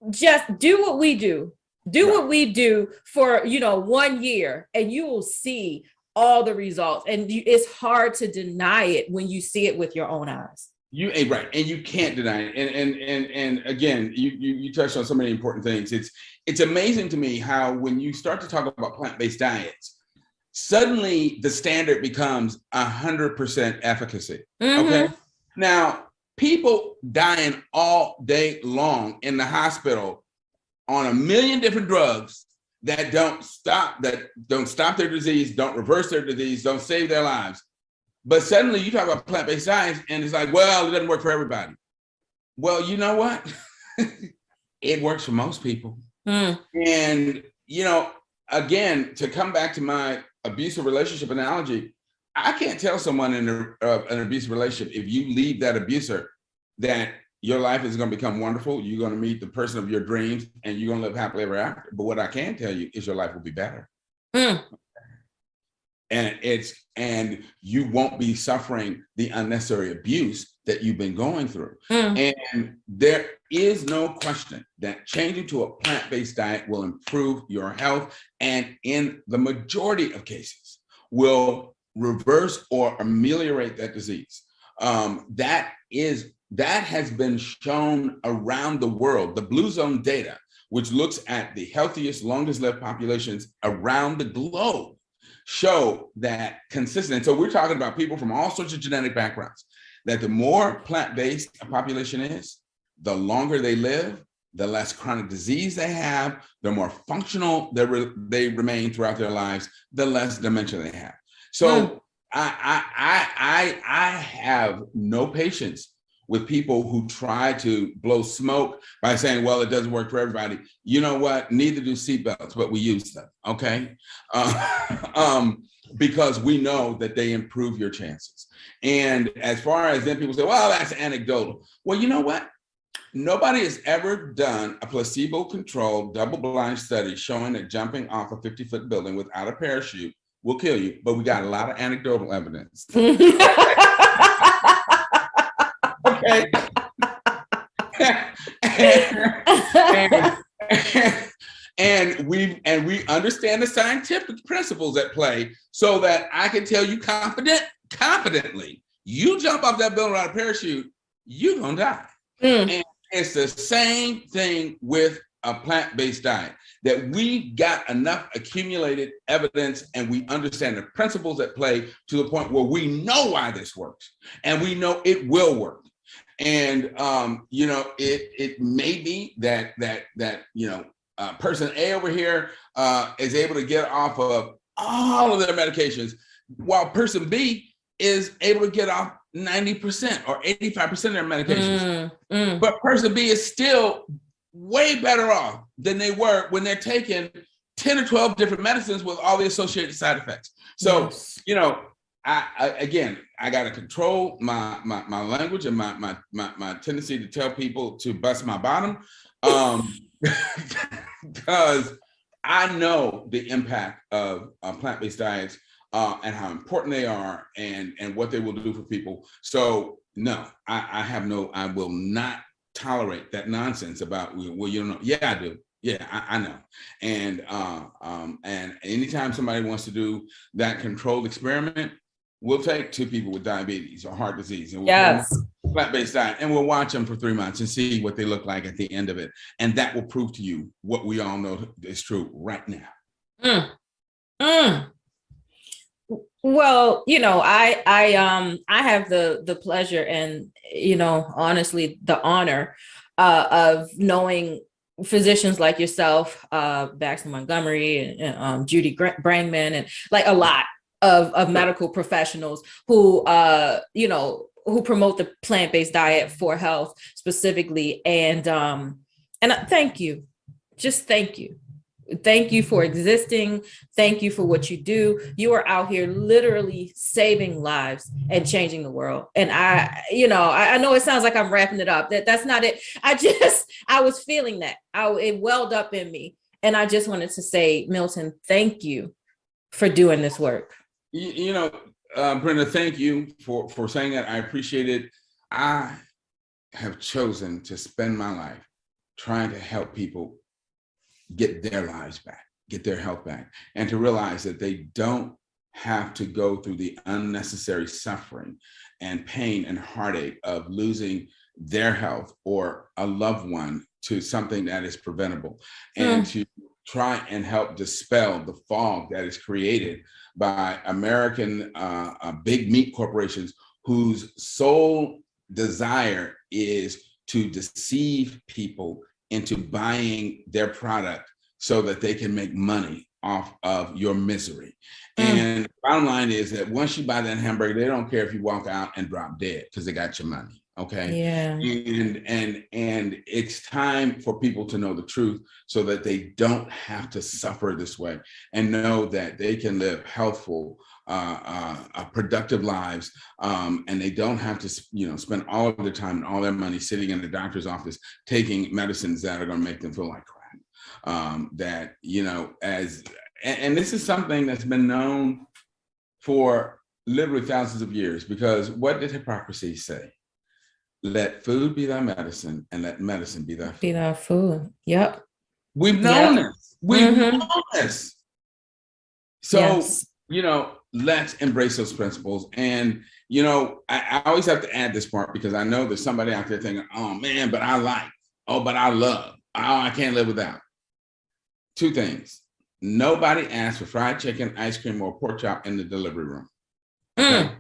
just do what we do. Do what we do for, 1 year and you will see all the results. And it's hard to deny it when you see it with your own eyes. Right. And you can't deny it. And again, you touched on so many important things. It's amazing to me how when you start to talk about plant-based diets, suddenly the standard becomes 100% efficacy. Mm-hmm. Okay. Now, people dying all day long in the hospital on 1 million different drugs that don't stop their disease, don't reverse their disease, don't save their lives. But suddenly you talk about plant-based diets and it's like, well, it doesn't work for everybody. Well, you know what? It works for most people. And, again, to come back to my abusive relationship analogy, I can't tell someone in an abusive relationship, if you leave that abuser, that your life is going to become wonderful. You're going to meet the person of your dreams and you're going to live happily ever after. But what I can tell you is your life will be better. And you won't be suffering the unnecessary abuse that you've been going through. And there is no question that changing to a plant-based diet will improve your health, and in the majority of cases will reverse or ameliorate that disease. That has been shown around the world. The Blue Zone data, which looks at the healthiest, longest lived populations around the globe, show that consistent. So we're talking about people from all sorts of genetic backgrounds, that the more plant-based a population is, the longer they live, the less chronic disease they have, the more functional they remain throughout their lives, the less dementia they have. So I have no patience with people who try to blow smoke by saying, well, it doesn't work for everybody. You know what? Neither do seatbelts, but we use them, okay? Because we know that they improve your chances. And as far as then people say, well, that's anecdotal. Well, you know what? Nobody has ever done a placebo-controlled double-blind study showing that jumping off a 50-foot building without a parachute will kill you, but we got a lot of anecdotal evidence. Okay. and we understand the scientific principles at play, so that I can tell you confidently, you jump off that building without a parachute, you're gonna die. And it's the same thing with a plant-based diet, that we've got enough accumulated evidence and we understand the principles at play to the point where we know why this works and we know it will work. And it may be that person A over here is able to get off of all of their medications, while person B is able to get off 90% or 85% of their medications. But person B is still way better off than they were when they're taking 10 or 12 different medicines with all the associated side effects. So, I got to control my language and my tendency to tell people to bust my bottom, because I know the impact of plant-based diets and how important they are, and what they will do for people. So no, I will not tolerate that nonsense about, well, you don't know. Yeah, I do. Yeah, I know. And anytime somebody wants to do that controlled experiment, we'll take 2 people with diabetes or heart disease, and we'll put them on plant-based diet, and we'll watch them for 3 months and see what they look like at the end of it. And that will prove to you what we all know is true right now. Well, I have the pleasure and, honestly, the honor of knowing physicians like yourself, Baxter Montgomery and Judy Brangman, and like a lot of medical professionals who, who promote the plant-based diet for health specifically. And thank you. Just thank you. Thank you for existing. Thank you for what you do. You are out here literally saving lives and changing the world. And I know it sounds like I'm wrapping it up. That's not it. I was feeling that. It welled up in me. And I just wanted to say, Milton, thank you for doing this work. Brenda, thank you for saying that. I appreciate it. I have chosen to spend my life trying to help people get their lives back, get their health back, and to realize that they don't have to go through the unnecessary suffering and pain and heartache of losing their health or a loved one to something that is preventable, and to try and help dispel the fog that is created by American big meat corporations whose sole desire is to deceive people into buying their product so that they can make money off of your misery. And the bottom line is that once you buy that hamburger, they don't care if you walk out and drop dead because they got your money. Okay. Yeah. And it's time for people to know the truth so that they don't have to suffer this way, and know that they can live healthful, productive lives, and they don't have to, spend all of their time and all their money sitting in the doctor's office taking medicines that are going to make them feel like crap. And this is something that's been known for literally thousands of years, because what did Hippocrates say? Let food be thy medicine, and let medicine be thy food. Be thy food. Yep. We've known this. We've known this. So, yes. Let's embrace those principles. And, I always have to add this part, because I know there's somebody out there thinking, oh man, but I like, but I love, I can't live without. 2 things. Nobody asked for fried chicken, ice cream, or pork chop in the delivery room. Okay?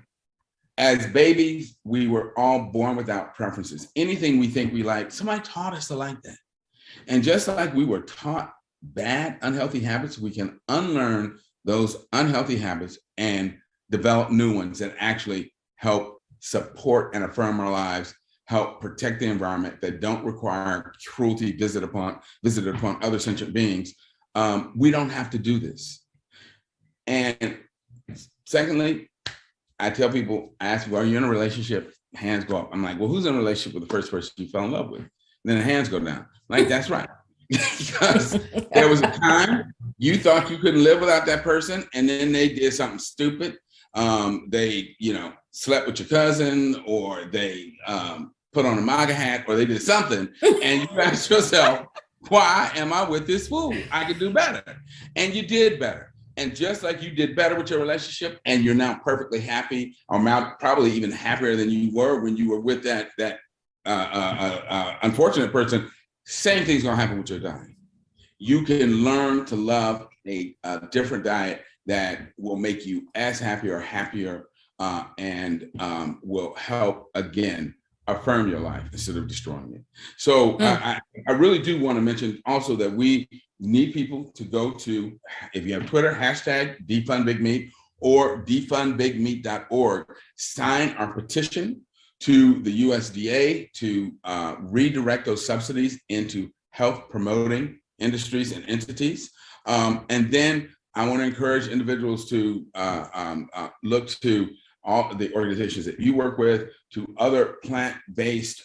As babies, we were all born without preferences. Anything we think we like, somebody taught us to like that. And just like we were taught bad, unhealthy habits, we can unlearn those unhealthy habits and develop new ones that actually help support and affirm our lives, help protect the environment, that don't require cruelty visited upon other sentient beings. We don't have to do this. And secondly, I tell people, I ask people, are you in a relationship? Hands go up. I'm like, well, who's in a relationship with the first person you fell in love with? And then the hands go down. I'm like, that's right. Because there was a time you thought you couldn't live without that person, and then they did something stupid. They, slept with your cousin, or they put on a MAGA hat, or they did something, and you ask yourself, why am I with this fool? I could do better. And you did better. And just like you did better with your relationship, and you're now perfectly happy, or probably even happier than you were when you were with that unfortunate person, same thing's gonna happen with your diet. You can learn to love a different diet that will make you as happy or happier, and will help, again, affirm your life instead of destroying it. So I really do want to mention also that we need people to go to, if you have Twitter, hashtag Defund Big Meat or defundbigmeat.org, sign our petition to the USDA to redirect those subsidies into health promoting industries and entities. And then I want to encourage individuals to look to all the organizations that you work with, to other plant-based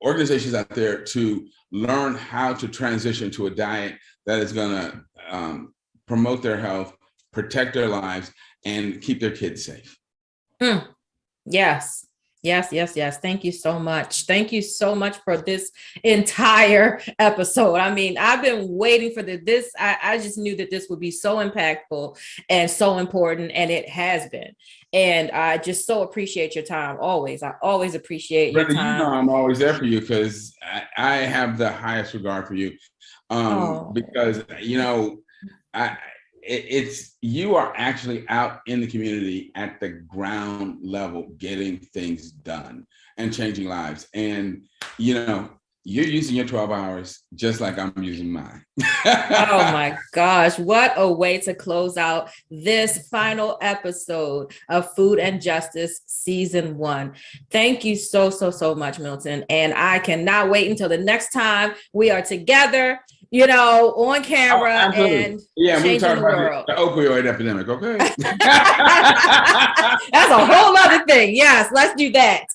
organizations out there, to learn how to transition to a diet that is going to promote their health, protect their lives, and keep their kids safe. Yes. Yes. Thank you so much. Thank you so much for this entire episode. I mean, I've been waiting for this. I just knew that this would be so impactful and so important, and it has been. And I just so appreciate your time. Always. I always appreciate your time. You know, I'm always there for you because I have the highest regard for you. Because, you know, it's you are actually out in the community at the ground level getting things done and changing lives. And, you know, you're using your 12 hours just like I'm using mine. Oh my gosh, what a way to close out this final episode of Food and Justice Season 1. Thank you so much, Milton. And I cannot wait until the next time we are together, you know, on camera and changing the world. The opioid epidemic, okay? That's a whole other thing. Yes, let's do that.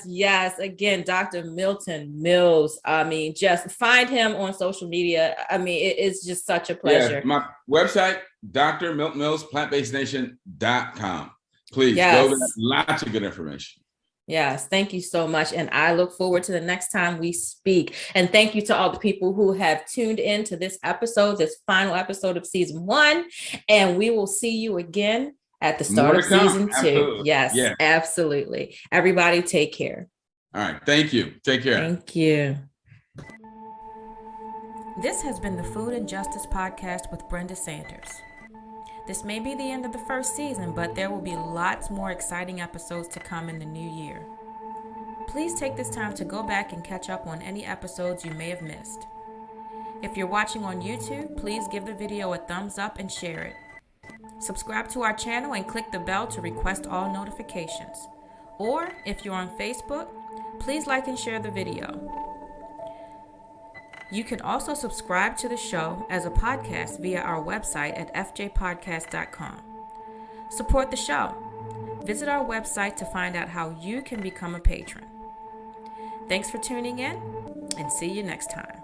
Yes. Again, Dr. Milton Mills. I mean, just find him on social media. I mean, it's just such a pleasure. Yeah, my website, Dr. Milton Mills, plantbasednation.com. Please go there. Lots of good information. Yes, thank you so much. And I look forward to the next time we speak. And thank you to all the people who have tuned in to this episode, this final episode of Season 1. And we will see you again at the start of Season 2. Absolutely. Yes, absolutely. Everybody take care. All right. Thank you. Take care. Thank you. This has been the Food and Justice Podcast with Brenda Sanders. This may be the end of the first season, but there will be lots more exciting episodes to come in the new year. Please take this time to go back and catch up on any episodes you may have missed. If you're watching on YouTube, please give the video a thumbs up and share it. Subscribe to our channel and click the bell to request all notifications. Or if you're on Facebook, please like and share the video. You can also subscribe to the show as a podcast via our website at fjpodcast.com. Support the show. Visit our website to find out how you can become a patron. Thanks for tuning in, and see you next time.